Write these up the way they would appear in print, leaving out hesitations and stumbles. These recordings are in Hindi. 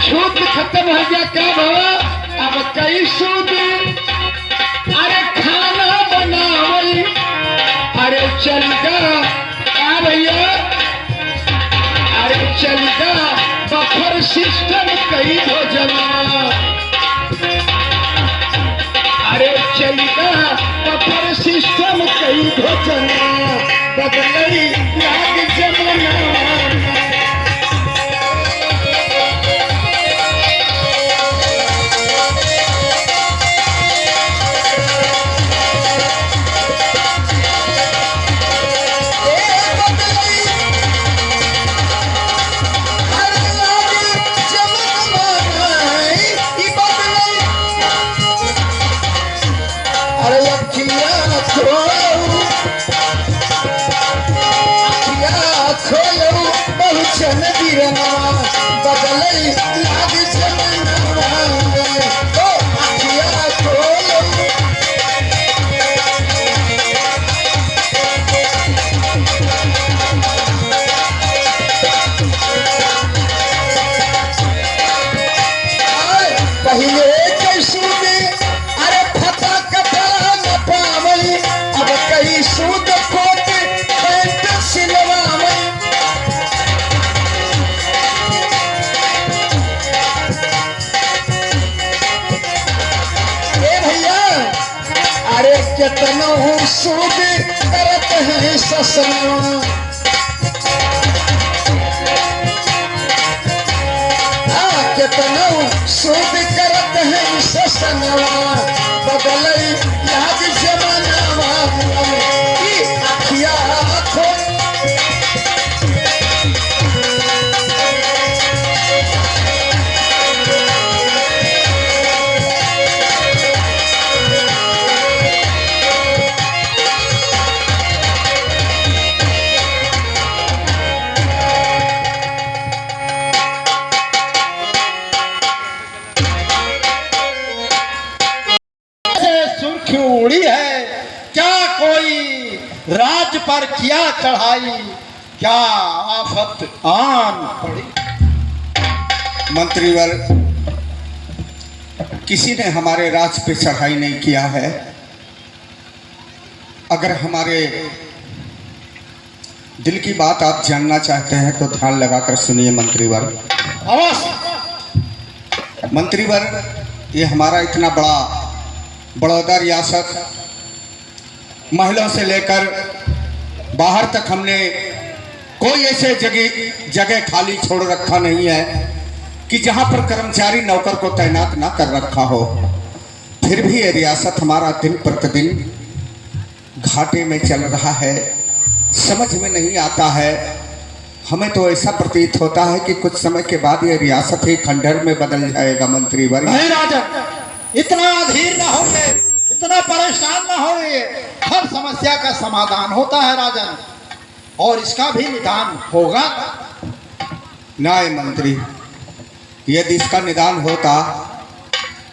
छूत खत्म हो गया क्या बाबा? अब कई सूद अरे खाना बनावल अरे चलगा क्या भैया? अरे चलगा बफर सिस्टम कई भोजन अरे चलगा बफर सिस्टम कई भोजन बदलई लाग जमाना। केतनो सूद करत है ससना केतनो सूद करत है ससना बदलई लाग जमाना की अखिया खो उड़ी है क्या कोई राज पर किया चढ़ाई क्या आफत आन पड़ी। मंत्रीवर किसी ने हमारे राज पे चढ़ाई नहीं किया है। अगर हमारे दिल की बात आप जानना चाहते हैं तो ध्यान लगाकर सुनिए मंत्रीवर। अवश्य मंत्रीवर, ये हमारा इतना बड़ा बड़ौदा रियासत, महलों से लेकर बाहर तक हमने कोई ऐसे जगह खाली छोड़ रखा नहीं है कि जहां पर कर्मचारी नौकर को तैनात ना कर रखा हो। फिर भी ये रियासत हमारा दिन प्रतिदिन घाटे में चल रहा है। समझ में नहीं आता है। हमें तो ऐसा प्रतीत होता है कि कुछ समय के बाद ये रियासत ही खंडहर में बदल जाएगा। मंत्रीवर नहीं राजन, इतना अधीर ना होइए, इतना परेशान ना होइए। हर समस्या का समाधान होता है राजन, और इसका भी निदान होगा। ना मंत्री, यदि इसका निदान होता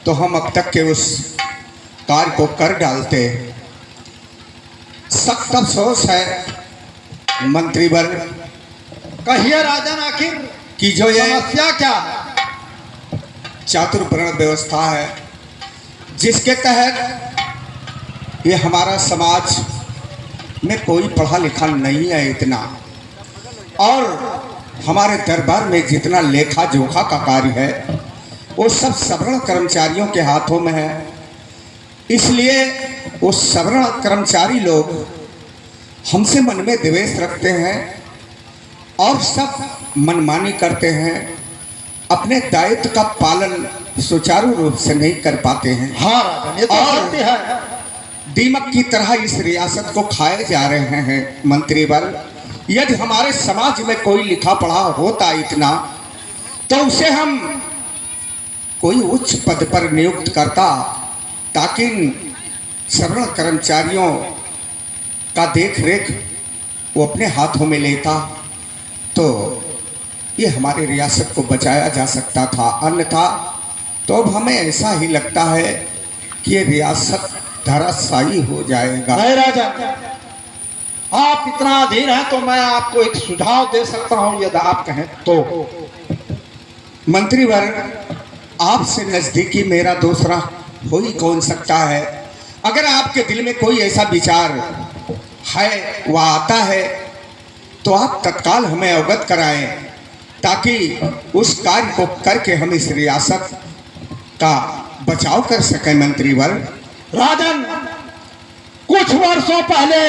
तो हम अब तक के उस कार्य को कर डालते। सख्त अफसोस है मंत्रीवर। कहिए राजन, आखिर कि जो ये समस्या क्या है? चातुर्वर्ण व्यवस्था है जिसके तहत ये हमारा समाज में कोई पढ़ा लिखा नहीं है इतना, और हमारे दरबार में जितना लेखा जोखा का कार्य है वो सब सवर्ण कर्मचारियों के हाथों में है। इसलिए वो सवर्ण कर्मचारी लोग हमसे मन में द्वेष रखते हैं और सब मनमानी करते हैं, अपने दायित्व का पालन सुचारू रूप से नहीं कर पाते हैं। हाँ राजन, ये तो सत्य है। दीमक की तरह इस रियासत को खाए जा रहे हैं। मंत्रीवर, यदि हमारे समाज में कोई लिखा पढ़ा होता इतना तो उसे हम कोई उच्च पद पर नियुक्त करता ताकि सवर्ण कर्मचारियों का देख रेख वो अपने हाथों में लेता तो ये हमारी रियासत को बचाया जा सकता था। अन्यथा तो अब हमें ऐसा ही लगता है कि ये रियासत धराशायी हो जाएगा। नहीं राजा, आप इतना अधीर हैं तो मैं आपको एक सुझाव दे सकता हूं, यदि आप कहें तो। मंत्रीवर, आपसे नजदीकी मेरा दूसरा हो ही कौन सकता है। अगर आपके दिल में कोई ऐसा विचार है, वह आता है, तो आप तत्काल हमें अवगत कराएं, ताकि उस कार्य को करके हम इस रियासत का बचाव कर सकें। मंत्रीवर, राजन, कुछ वर्षों पहले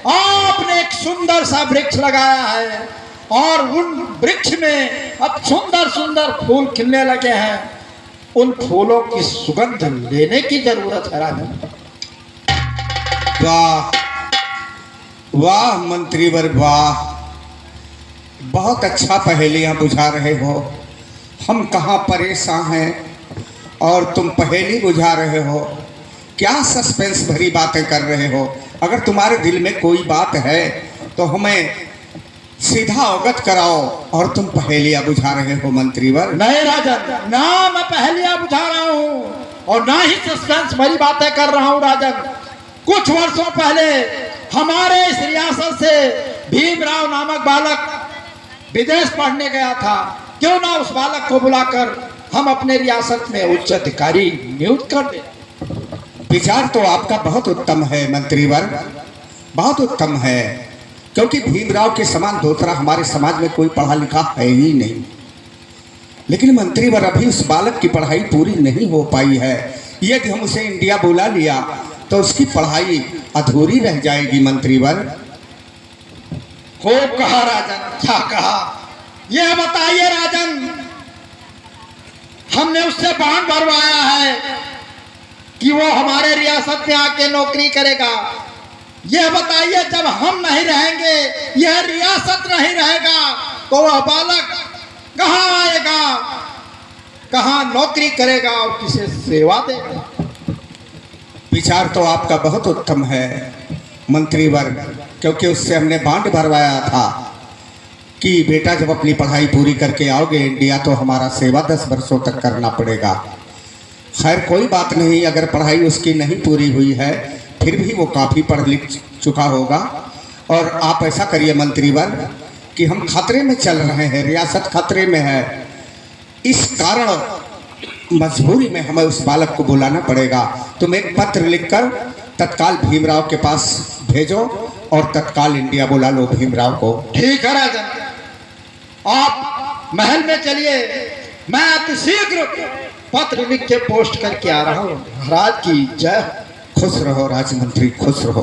आपने एक सुंदर सा वृक्ष लगाया है और उन वृक्ष में अब सुंदर सुंदर फूल खिलने लगे हैं। उन फूलों की सुगंध लेने की जरूरत है राजन। वाह वाह मंत्रीवर, वाह, बहुत अच्छा पहेलियां बुझा रहे हो। हम कहाँ परेशान हैं और तुम पहेली बुझा रहे हो। क्या सस्पेंस भरी बातें कर रहे हो। अगर तुम्हारे दिल में कोई बात है तो हमें सीधा अवगत कराओ, और तुम पहेलियां बुझा रहे हो मंत्रीवर। नहीं राजन, ना मैं पहेलियां बुझा रहा हूँ और ना ही सस्पेंस भरी बातें कर रहा हूँ राजन। कुछ वर्षों पहले हमारे इस रियासत से भीमराव नामक बालक विदेश पढ़ने गया था। क्यों ना उस बालक को बुलाकर हम अपने रियासत में उच्च अधिकारी नियुक्त कर दें। विचार तो आपका बहुत उत्तम है मंत्रीवर, बहुत उत्तम है, क्योंकि भीमराव के समान दूसरा हमारे समाज में कोई पढ़ा लिखा है ही नहीं। लेकिन मंत्रीवर, अभी उस बालक की पढ़ाई पूरी नहीं हो पाई है। यदि हम उसे इंडिया बुला लिया तो उसकी पढ़ाई अधूरी रह जाएगी मंत्रीवर। खूब कहा राजन, क्या कहा। यह बताइए राजन, हमने उससे बांड भरवाया है कि वो हमारे रियासत में आके नौकरी करेगा। यह बताइए, जब हम नहीं रहेंगे, यह रियासत नहीं रहेगा, तो वह बालक कहाँ आएगा, कहाँ नौकरी करेगा और किसे सेवा देगा। विचार तो आपका बहुत उत्तम है मंत्रीवर, क्योंकि उससे हमने बांड भरवाया था कि बेटा जब अपनी पढ़ाई पूरी करके आओगे इंडिया तो हमारा सेवा 10 वर्षों तक करना पड़ेगा। खैर कोई बात नहीं, अगर पढ़ाई उसकी नहीं पूरी हुई है फिर भी वो काफ़ी पढ़ लिख चुका होगा। और आप ऐसा करिए मंत्रीवर कि हम खतरे में चल रहे हैं, रियासत खतरे में है, इस कारण मजबूरी में हमें उस बालक को बुलाना पड़ेगा। तुम एक पत्र लिखकर तत्काल भीमराव के पास भेजो और तत्काल इंडिया बुला लो भीमराव को। ठीक है राजन, आप महल में चलिए, मैं अतिशीघ्र पत्र लिख के पोस्ट करके आ रहा हूँ। महाराज की जय। खुश रहो राजमंत्री, खुश रहो।